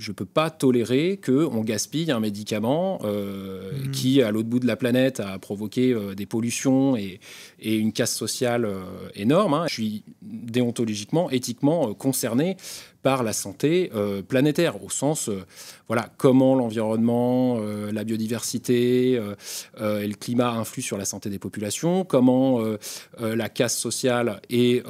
je peux pas tolérer qu'on gaspille un médicament qui, à l'autre bout de la planète, a provoqué des pollutions et une casse sociale énorme. Hein. Je suis déontologiquement, éthiquement concerné par la santé planétaire, au sens, voilà, comment l'environnement, la biodiversité et le climat influent sur la santé des populations, comment la casse sociale et,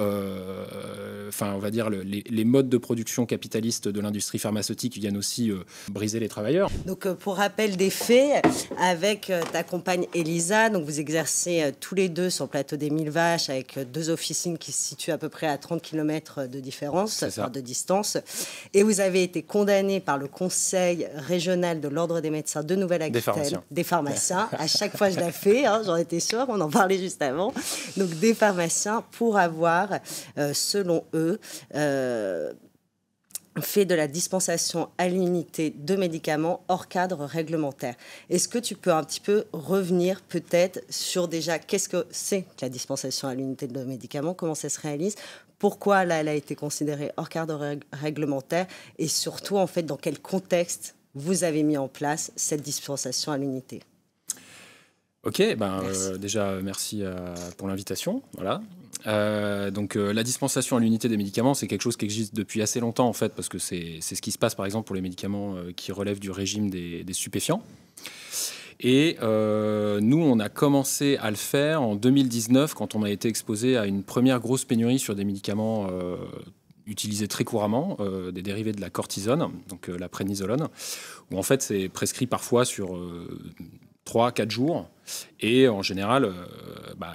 enfin, on va dire, les modes de production capitalistes de l'industrie pharmaceutique viennent aussi briser les travailleurs. Donc, pour rappel des faits, avec ta compagne Elisa, donc vous exercez tous les deux sur le plateau des Mille Vaches, avec 2 officines qui se situent à peu près à 30 km de différence, de distance. Et vous avez été condamné par le Conseil régional de l'Ordre des médecins de Nouvelle-Aquitaine, des pharmaciens. À chaque fois, je l'ai fait, hein, j'en étais sûre, on en parlait juste avant. Donc, des pharmaciens pour avoir, selon eux, fait de la dispensation à l'unité de médicaments hors cadre réglementaire. Est-ce que tu peux un petit peu revenir peut-être sur déjà qu'est-ce que c'est que la dispensation à l'unité de médicaments, comment ça se réalise, pourquoi là elle a été considérée hors cadre réglementaire et surtout en fait dans quel contexte vous avez mis en place cette dispensation à l'unité? Ok, déjà merci pour l'invitation. Voilà. Donc la dispensation à l'unité des médicaments, c'est quelque chose qui existe depuis assez longtemps en fait, parce que c'est ce qui se passe par exemple pour les médicaments qui relèvent du régime des stupéfiants. Et nous, on a commencé à le faire en 2019 quand on a été exposé à une première grosse pénurie sur des médicaments utilisés très couramment, des dérivés de la cortisone, donc la prénisolone, où en fait c'est prescrit parfois sur 3-4 jours. Et en général,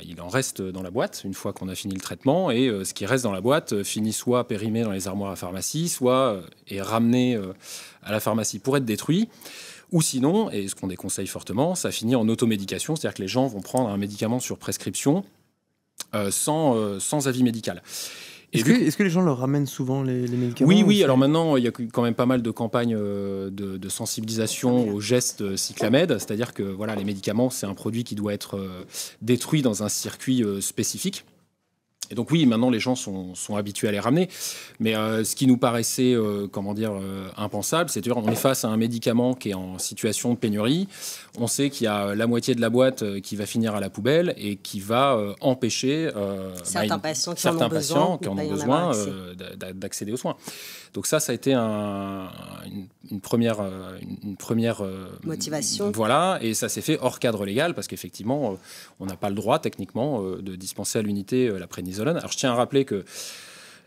il en reste dans la boîte une fois qu'on a fini le traitement. Et ce qui reste dans la boîte finit soit périmé dans les armoires à pharmacie, soit est ramené à la pharmacie pour être détruit. Ou sinon, et ce qu'on déconseille fortement, ça finit en automédication, c'est-à-dire que les gens vont prendre un médicament sur prescription sans avis médical. Est-ce que les gens leur ramènent souvent les médicaments? Oui. Alors maintenant, il y a quand même pas mal de campagnes de sensibilisation aux gestes cyclamèdes. C'est-à-dire que voilà, les médicaments, c'est un produit qui doit être détruit dans un circuit spécifique. Et donc oui, maintenant les gens sont habitués à les ramener. Mais ce qui nous paraissait, impensable, c'est qu'on est face à un médicament qui est en situation de pénurie. On sait qu'il y a la moitié de la boîte qui va finir à la poubelle et qui va empêcher certains patients qui en ont besoin d'accéder aux soins. Donc ça a été une première motivation. Voilà, et ça s'est fait hors cadre légal parce qu'effectivement, on n'a pas le droit techniquement de dispenser à l'unité la prénisolone. Alors je tiens à rappeler que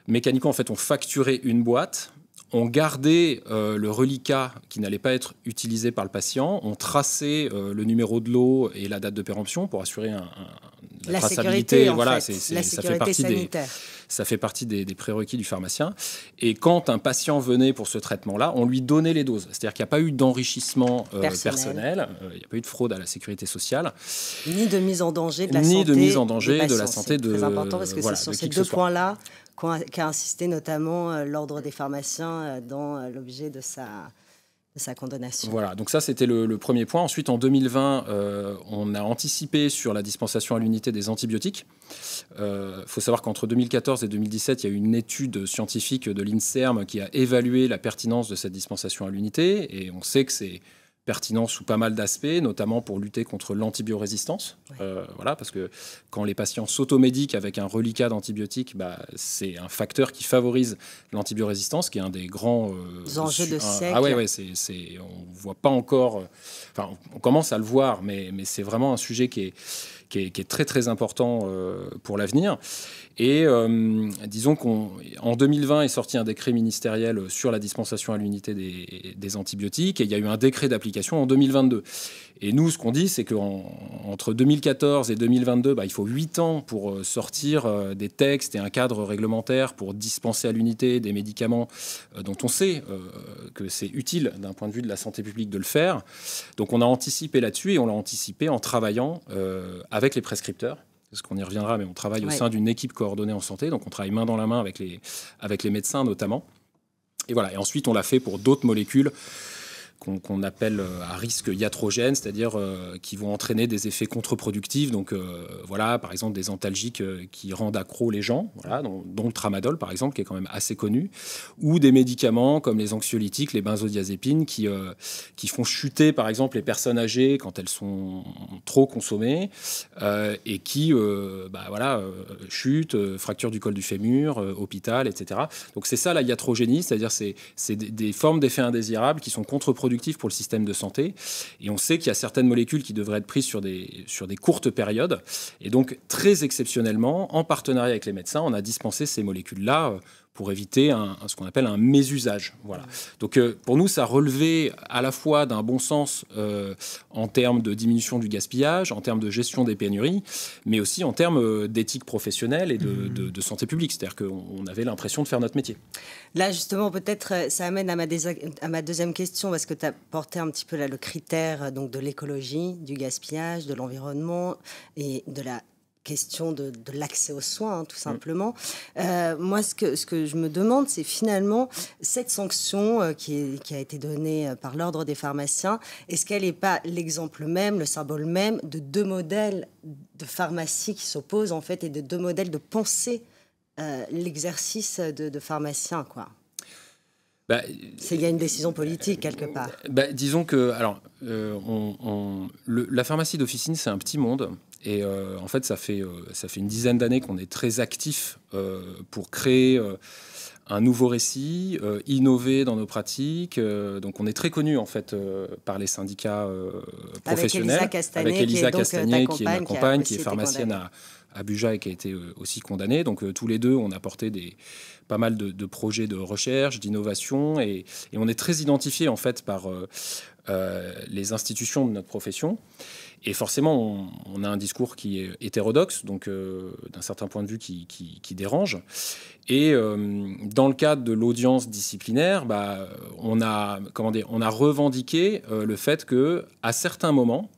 mécaniquement, en fait, on facturait une boîte. On gardait le reliquat qui n'allait pas être utilisé par le patient. On traçait le numéro de lot et la date de péremption pour assurer la traçabilité. Voilà, ça fait partie des prérequis du pharmacien. Et quand un patient venait pour ce traitement-là, on lui donnait les doses. C'est-à-dire qu'il n'y a pas eu d'enrichissement personnel, il n'y a pas eu de fraude à la sécurité sociale. Ni de mise en danger de la santé de très important parce que c'est sur ces 2 points-là qu'a insisté notamment l'Ordre des pharmaciens dans l'objet de sa condamnation. Voilà, donc ça c'était le premier point. Ensuite, en 2020, on a anticipé sur la dispensation à l'unité des antibiotiques. Faut savoir qu'entre 2014 et 2017, il y a eu une étude scientifique de l'INSERM qui a évalué la pertinence de cette dispensation à l'unité. Et on sait que c'est pertinent sous pas mal d'aspects, notamment pour lutter contre l'antibiorésistance. Voilà, parce que quand les patients s'automédiquent avec un reliquat d'antibiotiques, c'est un facteur qui favorise l'antibiorésistance, qui est un des grands enjeux de siècle. Ah ouais, on voit pas encore. Enfin, on commence à le voir, mais c'est vraiment un sujet qui est très très important pour l'avenir. Et disons qu'en 2020 est sorti un décret ministériel sur la dispensation à l'unité des antibiotiques et il y a eu un décret d'application en 2022. Et nous, ce qu'on dit, c'est qu'entre 2014 et 2022, il faut 8 ans pour sortir des textes et un cadre réglementaire pour dispenser à l'unité des médicaments dont on sait que c'est utile d'un point de vue de la santé publique de le faire. Donc on a anticipé là-dessus et on l'a anticipé en travaillant avec les prescripteurs. Parce qu'on y reviendra, mais on travaille au sein d'une équipe coordonnée en santé, donc on travaille main dans la main avec les médecins notamment. Et voilà. Et ensuite, on l'a fait pour d'autres molécules qu'on appelle à risque iatrogène, c'est-à-dire qui vont entraîner des effets contre-productifs. Donc voilà, par exemple des antalgiques qui rendent accros les gens, voilà, dont le tramadol par exemple, qui est quand même assez connu, ou des médicaments comme les anxiolytiques, les benzodiazépines, qui font chuter par exemple les personnes âgées quand elles sont trop consommées et qui chutent, fracture du col du fémur, hôpital, etc. Donc c'est ça la iatrogénie, c'est-à-dire c'est des formes d'effets indésirables qui sont contre-productifs pour le système de santé. Et on sait qu'il y a certaines molécules qui devraient être prises sur des courtes périodes. Et donc, très exceptionnellement, en partenariat avec les médecins, on a dispensé ces molécules-là pour éviter ce qu'on appelle un mésusage. Voilà. Donc, pour nous, ça relevait à la fois d'un bon sens en termes de diminution du gaspillage, en termes de gestion des pénuries, mais aussi en termes d'éthique professionnelle et de santé publique. C'est-à-dire qu'on avait l'impression de faire notre métier. Là, justement, peut-être, ça amène à ma deuxième question, parce que tu as porté un petit peu là, le critère donc, de l'écologie, du gaspillage, de l'environnement et de la question de l'accès aux soins, tout simplement. Moi, ce que je me demande, c'est finalement cette sanction qui a été donnée par l'Ordre des pharmaciens, est-ce qu'elle n'est pas l'exemple même, le symbole même de deux modèles de pharmacie qui s'opposent, en fait, et de deux modèles de pensée l'exercice de pharmacien, quoi? Il y a une décision politique quelque part. Disons que, alors, la pharmacie d'officine, c'est un petit monde. Et en fait, ça fait une dizaine d'années qu'on est très actifs pour créer un nouveau récit, innover dans nos pratiques. Donc, on est très connus en fait par les syndicats professionnels. Avec Elisa Castagnet, qui m'accompagne, qui est pharmacienne à Buja et qui a été aussi condamnée. Donc, tous les deux, on a porté pas mal de projets de recherche, d'innovation, et on est très identifiés en fait par les institutions de notre profession. Et forcément, on a un discours qui est hétérodoxe, donc d'un certain point de vue qui dérange. Et dans le cadre de l'audience disciplinaire, on a revendiqué le fait que, à certains moments,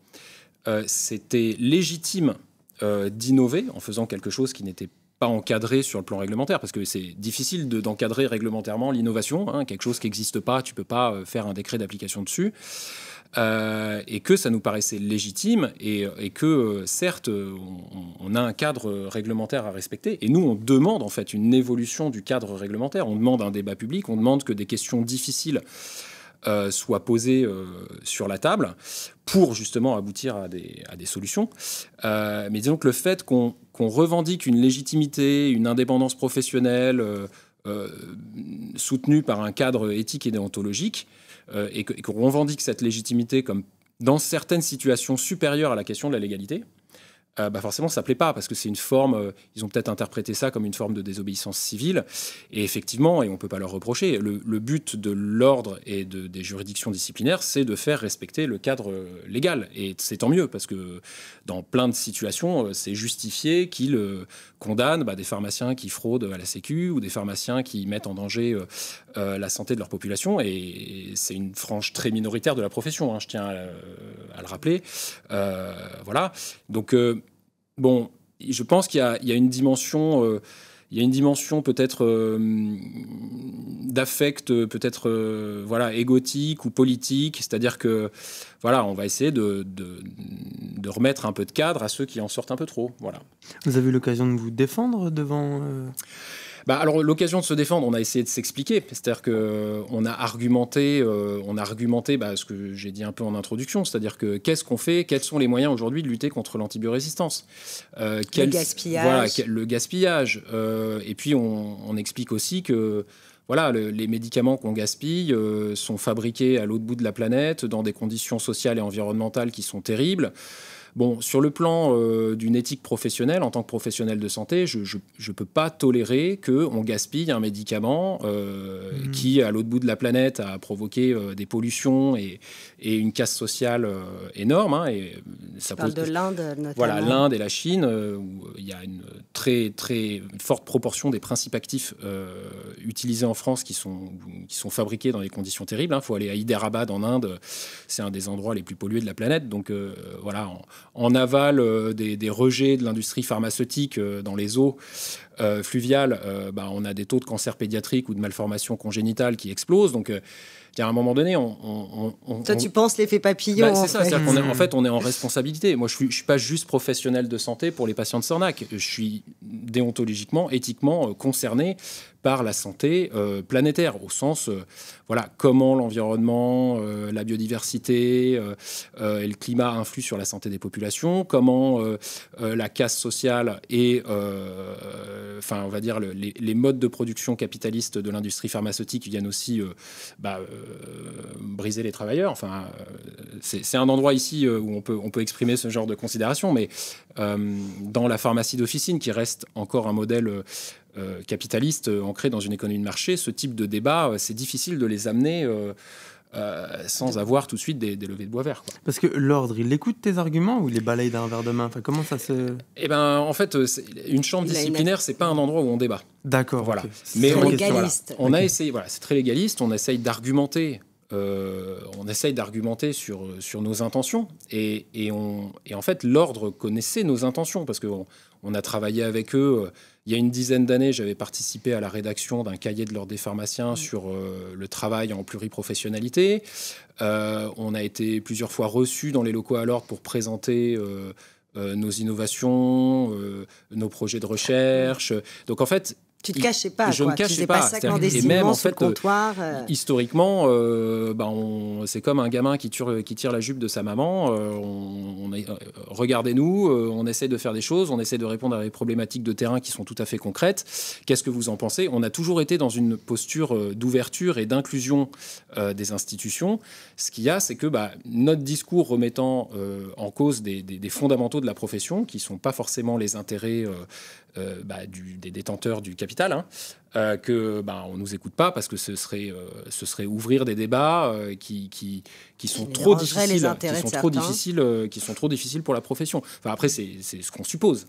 c'était légitime d'innover en faisant quelque chose qui n'était pas encadré sur le plan réglementaire, parce que c'est difficile d'encadrer réglementairement l'innovation, hein, quelque chose qui n'existe pas, tu peux pas faire un décret d'application dessus. Et que ça nous paraissait légitime et que certes on a un cadre réglementaire à respecter, et nous on demande en fait une évolution du cadre réglementaire, on demande un débat public, on demande que des questions difficiles soient posées sur la table pour justement aboutir à des solutions. Mais disons que le fait qu'on revendique une légitimité, une indépendance professionnelle soutenue par un cadre éthique et déontologique, et qu'on revendique cette légitimité comme dans certaines situations supérieures à la question de la légalité, forcément ça ne plaît pas, parce que c'est une forme, ils ont peut-être interprété ça comme une forme de désobéissance civile, et effectivement, et on ne peut pas leur reprocher, le but de l'ordre et des juridictions disciplinaires, c'est de faire respecter le cadre légal, et c'est tant mieux, parce que dans plein de situations, c'est justifié qu'ils condamnent des pharmaciens qui fraudent à la Sécu, ou des pharmaciens qui mettent en danger la santé de leur population, et c'est une frange très minoritaire de la profession, hein, je tiens à le rappeler. Voilà, donc bon, je pense qu'il y a une dimension, peut-être d'affect, peut-être égotique ou politique, c'est-à-dire que voilà, on va essayer de remettre un peu de cadre à ceux qui en sortent un peu trop. Voilà. Vous avez eu l'occasion de vous défendre devant alors, l'occasion de se défendre, on a essayé de s'expliquer. C'est-à-dire qu'on a argumenté, ce que j'ai dit un peu en introduction. C'est-à-dire que qu'est-ce qu'on fait? Quels sont les moyens aujourd'hui de lutter contre l'antibiorésistance? Le gaspillage. Voilà, le gaspillage. Et puis, on explique aussi que voilà, les médicaments qu'on gaspille sont fabriqués à l'autre bout de la planète, dans des conditions sociales et environnementales qui sont terribles. Bon, sur le plan d'une éthique professionnelle, en tant que professionnel de santé, je ne peux pas tolérer qu'on gaspille un médicament qui, à l'autre bout de la planète, a provoqué des pollutions et une casse sociale énorme. Hein, et ça parle de l'Inde, notamment. Voilà, l'Inde et la Chine, où il y a une très, très forte proportion des principes actifs utilisés en France qui sont fabriqués dans des conditions terribles. Il faut aller à Hyderabad, en Inde. C'est un des endroits les plus pollués de la planète. Donc, voilà... En aval des rejets de l'industrie pharmaceutique dans les eaux fluviales, on a des taux de cancer pédiatrique ou de malformations congénitales qui explosent. Donc À un moment donné, toi, tu penses l'effet papillon. C'est ça, c'est-à-dire on est en responsabilité. Moi, je suis pas juste professionnel de santé pour les patients de Sornac. Je suis déontologiquement, éthiquement concerné par la santé planétaire, au sens, comment l'environnement, la biodiversité et le climat influent sur la santé des populations, comment la casse sociale et, on va dire, les modes de production capitalistes de l'industrie pharmaceutique viennent aussi briser les travailleurs. C'est un endroit ici où on peut exprimer ce genre de considération, mais dans la pharmacie d'officine, qui reste encore un modèle capitaliste ancré dans une économie de marché, ce type de débat, c'est difficile de les amener sans avoir tout de suite des levées de bois verts, quoi. Parce que l'ordre, il écoute tes arguments ou il les balaye d'un verre de main? Comment ça se... En fait, une chambre disciplinaire, c'est pas un endroit où on débat. D'accord. Voilà. Okay. Mais légaliste. On a essayé, c'est très légaliste, on essaye d'argumenter. Sur nos intentions et en fait l'ordre connaissait nos intentions parce qu'on a travaillé avec eux. Il y a une dizaine d'années, j'avais participé à la rédaction d'un cahier de l'ordre des pharmaciens sur le travail en pluriprofessionnalité. On a été plusieurs fois reçus dans les locaux à l'ordre pour présenter nos innovations, nos projets de recherche. Donc en fait, tu te cachais pas, je ne me cachais pas. Ça clandestinement, et même en fait, comptoir, historiquement, c'est comme un gamin qui tire la jupe de sa maman. Regardez-nous, on essaie de faire des choses, on essaie de répondre à des problématiques de terrain qui sont tout à fait concrètes. Qu'est-ce que vous en pensez? On a toujours été dans une posture d'ouverture et d'inclusion des institutions. Ce qu'il y a, c'est que notre discours remettant en cause des fondamentaux de la profession, qui ne sont pas forcément les intérêts des détenteurs du capital, on nous écoute pas parce que ce serait ouvrir des débats qui sont trop difficiles pour la profession. Après c'est ce qu'on suppose,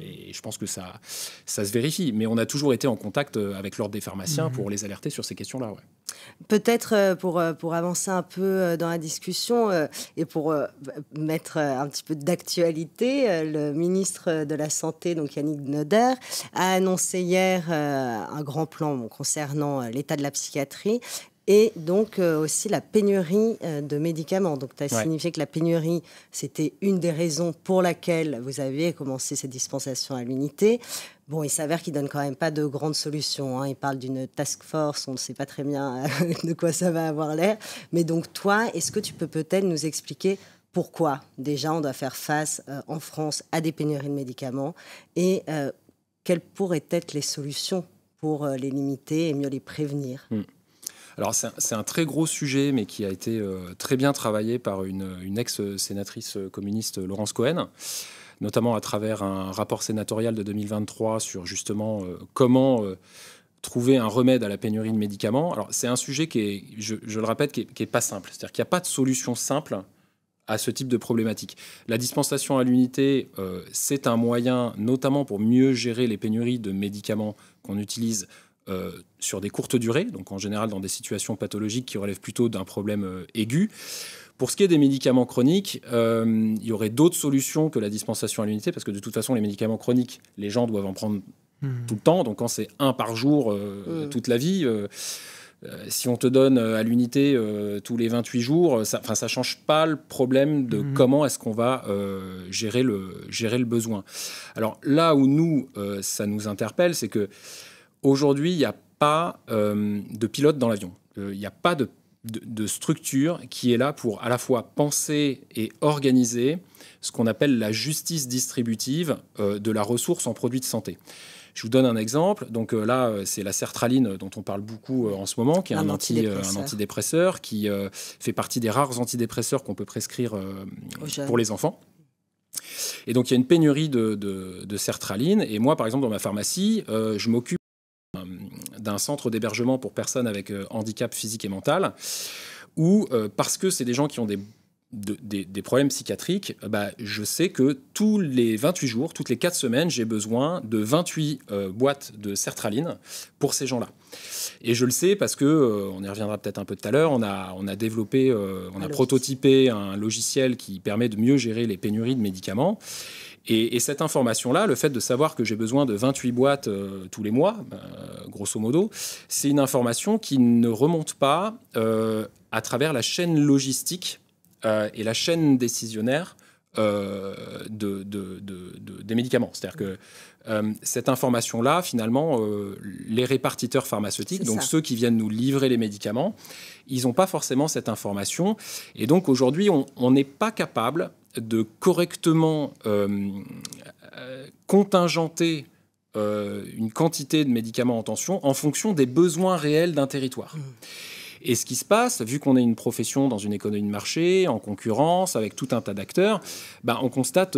et je pense que ça se vérifie, mais on a toujours été en contact avec l'ordre des pharmaciens pour les alerter sur ces questions-là. Ouais. Peut-être pour avancer un peu dans la discussion et pour mettre un petit peu d'actualité, le ministre de la Santé, donc Yannick Neuder, a annoncé hier un grand plan concernant l'état de la psychiatrie et donc aussi la pénurie de médicaments. Donc tu as signifié que la pénurie, c'était une des raisons pour laquelle vous avez commencé cette dispensation à l'unité. Bon, il s'avère qu'il ne donne quand même pas de grandes solutions. Il parle d'une task force, on ne sait pas très bien de quoi ça va avoir l'air. Mais donc toi, est-ce que tu peux peut-être nous expliquer pourquoi déjà on doit faire face en France à des pénuries de médicaments et quelles pourraient être les solutions pour les limiter et mieux les prévenir? Alors c'est un très gros sujet, mais qui a été très bien travaillé par une ex-sénatrice communiste, Laurence Cohen, notamment à travers un rapport sénatorial de 2023 sur justement comment trouver un remède à la pénurie de médicaments. Alors c'est un sujet qui est, je le répète, qui est pas simple. C'est-à-dire qu'il n'y a pas de solution simple à ce type de problématique. La dispensation à l'unité, c'est un moyen, notamment pour mieux gérer les pénuries de médicaments qu'on utilise sur des courtes durées, donc en général dans des situations pathologiques qui relèvent plutôt d'un problème aigu. Pour ce qui est des médicaments chroniques, il y aurait d'autres solutions que la dispensation à l'unité, parce que de toute façon, les médicaments chroniques, les gens doivent en prendre tout le temps. Donc quand c'est un par jour toute la vie, si on te donne à l'unité tous les 28 jours, ça ne change pas le problème de comment est-ce qu'on va gérer le besoin. Alors là où nous, ça nous interpelle, c'est qu'aujourd'hui, il n'y a pas de pilote dans l'avion. Il n'y a pas de structure qui est là pour à la fois penser et organiser ce qu'on appelle la justice distributive de la ressource en produits de santé. Je vous donne un exemple. Donc là, c'est la sertraline dont on parle beaucoup en ce moment, qui est un antidépresseur qui fait partie des rares antidépresseurs qu'on peut prescrire pour les enfants. Et donc, il y a une pénurie de sertraline. Et moi, par exemple, dans ma pharmacie, je m'occupe d'un centre d'hébergement pour personnes avec handicap physique et mental, où, parce que c'est des gens qui ont des problèmes psychiatriques, je sais que tous les 28 jours, toutes les 4 semaines, j'ai besoin de 28 boîtes de sertraline pour ces gens-là. Et je le sais parce que, on y reviendra peut-être un peu tout à l'heure, on a développé, on a prototypé un logiciel qui permet de mieux gérer les pénuries de médicaments. Et cette information-là, le fait de savoir que j'ai besoin de 28 boîtes tous les mois, grosso modo, c'est une information qui ne remonte pas à travers la chaîne logistique et la chaîne décisionnaire des médicaments. C'est-à-dire que cette information-là, finalement, les répartiteurs pharmaceutiques, donc ceux qui viennent nous livrer les médicaments, ils n'ont pas forcément cette information. Et donc aujourd'hui, on n'est pas capable de correctement contingenter une quantité de médicaments en tension en fonction des besoins réels d'un territoire. Et ce qui se passe, vu qu'on est une profession dans une économie de marché, en concurrence, avec tout un tas d'acteurs, on constate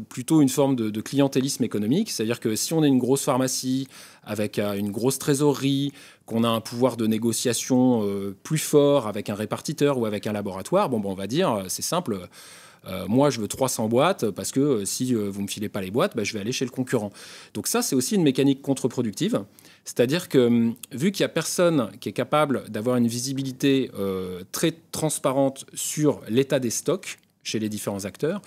plutôt une forme de clientélisme économique. C'est-à-dire que si on est une grosse pharmacie avec une grosse trésorerie, qu'on a un pouvoir de négociation plus fort avec un répartiteur ou avec un laboratoire, on va dire, c'est simple... moi, je veux 300 boîtes parce que si vous ne me filez pas les boîtes, je vais aller chez le concurrent. Donc ça, c'est aussi une mécanique contre-productive. C'est-à-dire que vu qu'il n'y a personne qui est capable d'avoir une visibilité très transparente sur l'état des stocks chez les différents acteurs,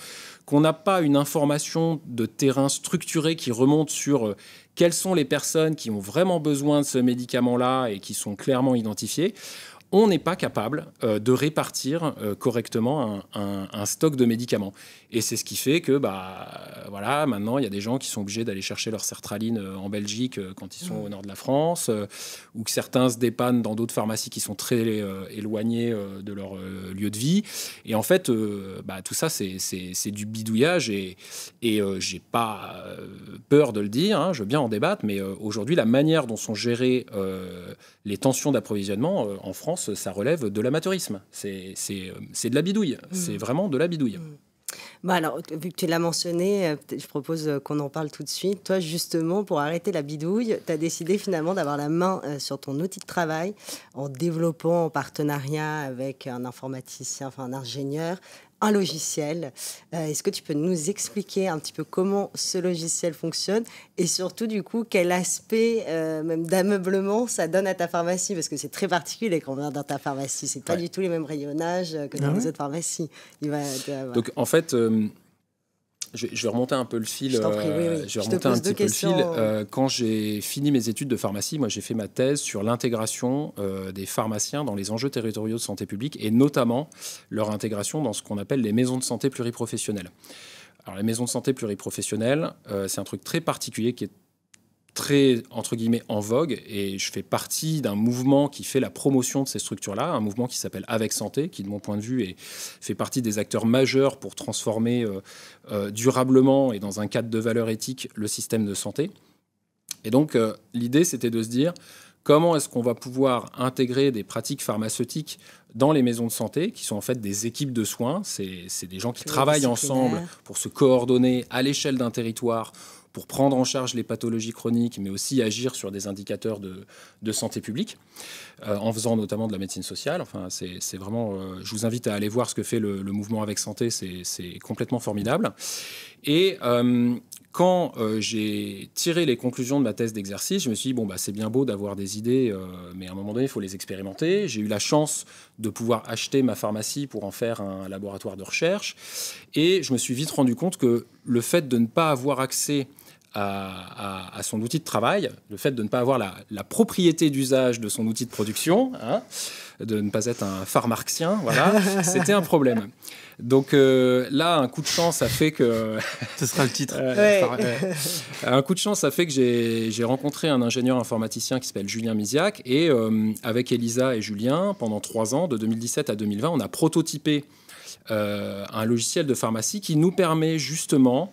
qu'on n'a pas une information de terrain structurée qui remonte sur quelles sont les personnes qui ont vraiment besoin de ce médicament-là et qui sont clairement identifiées, on n'est pas capable de répartir correctement un stock de médicaments. Et c'est ce qui fait que maintenant, il y a des gens qui sont obligés d'aller chercher leur sertraline en Belgique quand ils sont au nord de la France, ou que certains se dépannent dans d'autres pharmacies qui sont très éloignées de leur lieu de vie. Et en fait, tout ça, c'est du bidouillage. Et j'ai pas peur de le dire, je veux bien en débattre, mais aujourd'hui, la manière dont sont gérées les tensions d'approvisionnement en France, ça relève de l'amateurisme. C'est de la bidouille. C'est vraiment de la bidouille. Alors, vu que tu l'as mentionné, je propose qu'on en parle tout de suite. Toi, justement, pour arrêter la bidouille, tu as décidé finalement d'avoir la main sur ton outil de travail en développant en partenariat avec un informaticien, un ingénieur, un logiciel. Est-ce que tu peux nous expliquer un petit peu comment ce logiciel fonctionne et surtout, du coup, quel aspect même d'ameublement ça donne à ta pharmacie? Parce que c'est très particulier quand on vient dans ta pharmacie. C'est pas du tout les mêmes rayonnages que dans les autres pharmacies. Donc, en fait... je vais remonter un peu le fil. Je t'en prie, oui. Je vais remonter un petit peu le fil. Quand j'ai fini mes études de pharmacie, moi, j'ai fait ma thèse sur l'intégration des pharmaciens dans les enjeux territoriaux de santé publique et notamment leur intégration dans ce qu'on appelle les maisons de santé pluriprofessionnelles. Alors, les maisons de santé pluriprofessionnelles, c'est un truc très particulier qui est très, entre guillemets, en vogue, et je fais partie d'un mouvement qui fait la promotion de ces structures-là, un mouvement qui s'appelle Avec Santé, qui, de mon point de vue, fait partie des acteurs majeurs pour transformer durablement et dans un cadre de valeurs éthiques le système de santé. Et donc, l'idée, c'était de se dire comment est-ce qu'on va pouvoir intégrer des pratiques pharmaceutiques dans les maisons de santé, qui sont en fait des équipes de soins. C'est des gens qui travaillent ensemble pour se coordonner à l'échelle d'un territoire, pour prendre en charge les pathologies chroniques, mais aussi agir sur des indicateurs de santé publique, en faisant notamment de la médecine sociale. Enfin, c'est vraiment... je vous invite à aller voir ce que fait le mouvement Avec Santé, c'est complètement formidable. Et quand j'ai tiré les conclusions de ma thèse d'exercice, je me suis dit, c'est bien beau d'avoir des idées, mais à un moment donné, il faut les expérimenter. J'ai eu la chance de pouvoir acheter ma pharmacie pour en faire un laboratoire de recherche. Et je me suis vite rendu compte que le fait de ne pas avoir accès à son outil de travail, le fait de ne pas avoir la propriété d'usage de son outil de production, de ne pas être un pharmarxien, voilà, c'était un problème. Donc là, un coup de chance a fait que... Ce sera le titre. Un coup de chance a fait que j'ai rencontré un ingénieur informaticien qui s'appelle Julien Misiac, et avec Elisa et Julien, pendant 3 ans, de 2017 à 2020, on a prototypé un logiciel de pharmacie qui nous permet justement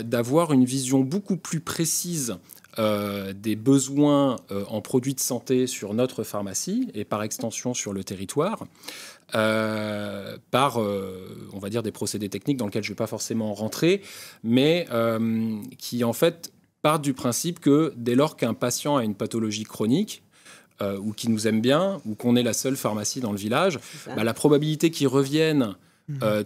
d'avoir une vision beaucoup plus précise des besoins en produits de santé sur notre pharmacie et par extension sur le territoire, par, on va dire, des procédés techniques dans lesquels je ne vais pas forcément rentrer, mais qui en fait partent du principe que dès lors qu'un patient a une pathologie chronique, ou qui nous aime bien, ou qu'on est la seule pharmacie dans le village, la probabilité qu'il revienne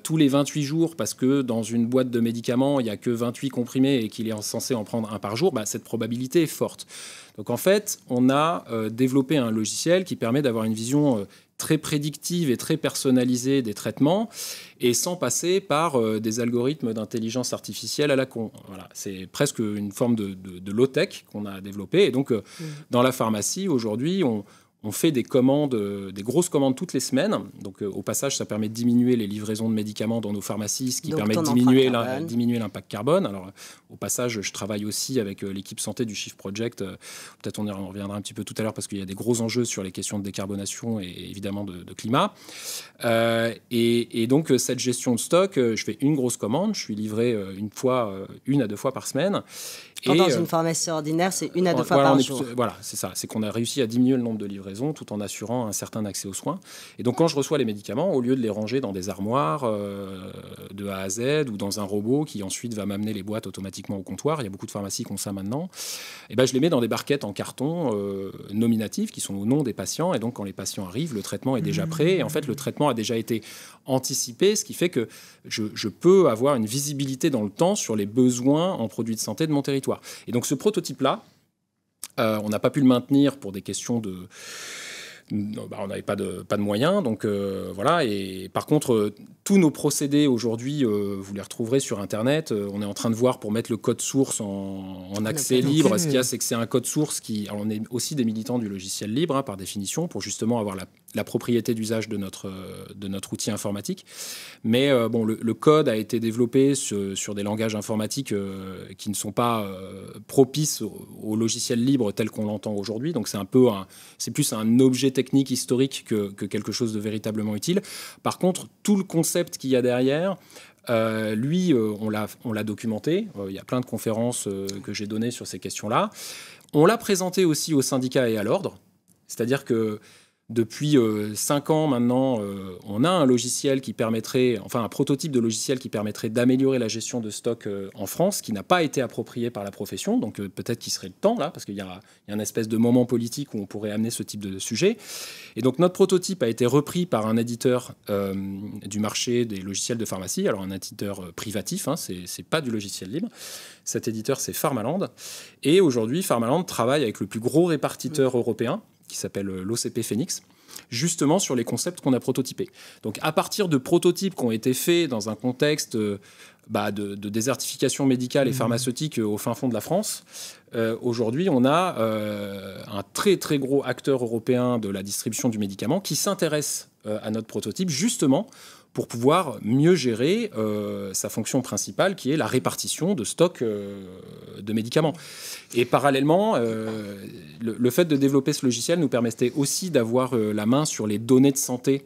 tous les 28 jours, parce que dans une boîte de médicaments, il n'y a que 28 comprimés et qu'il est censé en prendre un par jour, cette probabilité est forte. Donc en fait, on a développé un logiciel qui permet d'avoir une vision très prédictive et très personnalisée des traitements et sans passer par des algorithmes d'intelligence artificielle à la con. Voilà, c'est presque une forme de low-tech qu'on a développée. Et donc, dans la pharmacie, aujourd'hui, on fait des commandes, des grosses commandes toutes les semaines. Donc, au passage, ça permet de diminuer les livraisons de médicaments dans nos pharmacies, ce qui permet de diminuer l'impact carbone. Alors, au passage, je travaille aussi avec l'équipe santé du Shift Project. Peut-être on y reviendra un petit peu tout à l'heure parce qu'il y a des gros enjeux sur les questions de décarbonation et évidemment de climat. Et donc, cette gestion de stock, je fais une grosse commande. Je suis livré une à deux fois par semaine. Quand dans une pharmacie ordinaire, c'est 1 à 2 fois par jour. Voilà, c'est ça. C'est qu'on a réussi à diminuer le nombre de livraisons tout en assurant un certain accès aux soins. Et donc, quand je reçois les médicaments, au lieu de les ranger dans des armoires de A à Z ou dans un robot qui ensuite va m'amener les boîtes automatiquement au comptoir, il y a beaucoup de pharmacies qui ont ça maintenant, et ben, je les mets dans des barquettes en carton nominatifs qui sont au nom des patients. Et donc, quand les patients arrivent, le traitement est déjà prêt. Et en fait, le traitement a déjà été anticipé, ce qui fait que je peux avoir une visibilité dans le temps sur les besoins en produits de santé de mon territoire. Et donc ce prototype-là, on n'a pas pu le maintenir pour des questions de... on n'avait pas de moyens, donc voilà. Et par contre, tous nos procédés aujourd'hui, vous les retrouverez sur Internet. On est en train de voir pour mettre le code source en accès libre. Ce qu'il y a, c'est que c'est un code source qui... Alors, on est aussi des militants du logiciel libre, par définition, pour justement avoir la propriété d'usage de notre outil informatique. Mais bon, le code a été développé sur des langages informatiques qui ne sont pas propices au logiciel libre tel qu'on l'entend aujourd'hui. Donc c'est plus un objet technique historique que quelque chose de véritablement utile. Par contre, tout le concept qu'il y a derrière, lui, on l'a documenté. Il y a plein de conférences que j'ai données sur ces questions-là. On l'a présenté aussi aux syndicats et à l'ordre. C'est-à-dire que depuis 5 ans maintenant, on a un logiciel qui permettrait, enfin un prototype de logiciel qui permettrait d'améliorer la gestion de stock en France, qui n'a pas été approprié par la profession. Donc peut-être qu'il serait le temps là, parce qu'il y a un espèce de moment politique où on pourrait amener ce type de sujet. Et donc notre prototype a été repris par un éditeur du marché des logiciels de pharmacie, alors un éditeur privatif, hein, c'est pas du logiciel libre. Cet éditeur, c'est Pharmaland. Et aujourd'hui, Pharmaland travaille avec le plus gros répartiteur européen, qui s'appelle l'OCP Phoenix, justement sur les concepts qu'on a prototypés. Donc à partir de prototypes qui ont été faits dans un contexte de désertification médicale et pharmaceutique au fin fond de la France, aujourd'hui on a un très très gros acteur européen de la distribution du médicament qui s'intéresse à notre prototype justement pour pouvoir mieux gérer sa fonction principale, qui est la répartition de stock de médicaments. Et parallèlement, le fait de développer ce logiciel nous permettait aussi d'avoir la main sur les données de santé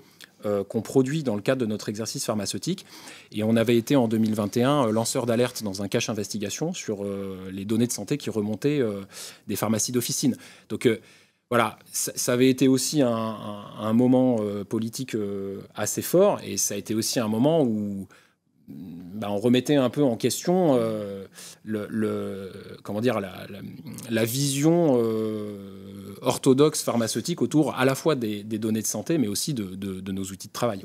qu'on produit dans le cadre de notre exercice pharmaceutique. Et on avait été en 2021 lanceur d'alerte dans un cache investigation sur les données de santé qui remontaient des pharmacies d'officine. Donc voilà, ça avait été aussi un moment politique assez fort, et ça a été aussi un moment où on remettait un peu en question la vision orthodoxe pharmaceutique autour à la fois des données de santé, mais aussi de nos outils de travail.